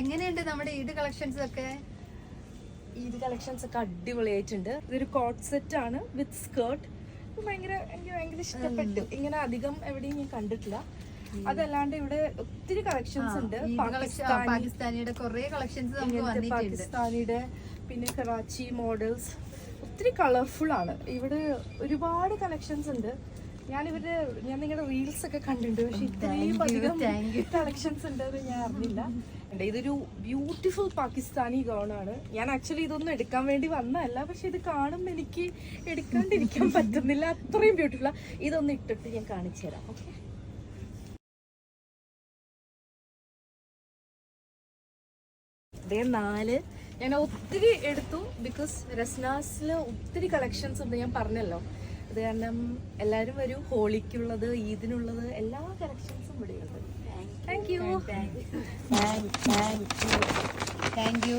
എങ്ങനെയുണ്ട് നമ്മുടെ ഈദ് കളക്ഷൻസ് ഒക്കെ? ഈദ് കളക്ഷൻസ് ഒക്കെ അടിപൊളിയായിട്ടുണ്ട്. ഇതൊരു കോട്ട് സെറ്റ് ആണ് വിത്ത് സ്കേർട്ട്. എനിക്ക് ഭയങ്കര ഇഷ്ടപ്പെട്ടു. ഇങ്ങനെ അധികം എവിടെയും ഞാൻ കണ്ടിട്ടില്ല. അതല്ലാണ്ട് ഇവിടെ ഒത്തിരി കളക്ഷൻസ് ഉണ്ട്. പാകിസ്ഥാനിയുടെ കുറെ കളക്ഷൻസ് നമുക്ക് വന്നിട്ടുണ്ട്. പാകിസ്ഥാനിയുടെ പിന്നെ കറാച്ചി മോഡൽസ് ഒത്തിരി കളർഫുൾ ആണ്. ഇവിടെ ഒരുപാട് കളക്ഷൻസ് ഉണ്ട്. ഞാൻ നിങ്ങളുടെ റീൽസ് ഒക്കെ കണ്ടിട്ടുണ്ട്. പക്ഷെ ഇത്രയും അധികം കളക്ഷൻസ് ഉണ്ടെന്ന് ഞാൻ അറിഞ്ഞില്ല. ഇതൊരു ബ്യൂട്ടിഫുൾ പാകിസ്ഥാനി ഗൗൺ ആണ്. ഞാൻ ആക്ച്വലി ഇതൊന്നും എടുക്കാൻ വേണ്ടി വന്നതല്ല, പക്ഷെ ഇത് കാണുമ്പോൾ എനിക്ക് എടുക്കാണ്ടിരിക്കാൻ പറ്റുന്നില്ല. അത്രയും ബ്യൂട്ടിഫുൾ. ഇതൊന്ന് ഇട്ടിട്ട് ഞാൻ കാണിച്ചു തരാം. ഓക്കെ, അതേ 4 ഞാൻ ഒത്തിരി എടുത്തു. ബിക്കോസ് രസ്നാസിൽ ഒത്തിരി കളക്ഷൻസ് ഉണ്ട്, ഞാൻ പറഞ്ഞല്ലോ. അത് കാരണം എല്ലാവരും വരും. ഹോളിക്കുള്ളത്, ഈദിനുള്ളത് എല്ലാ കളക്ഷൻസും ഇവിടെയുണ്ട്. Thank you.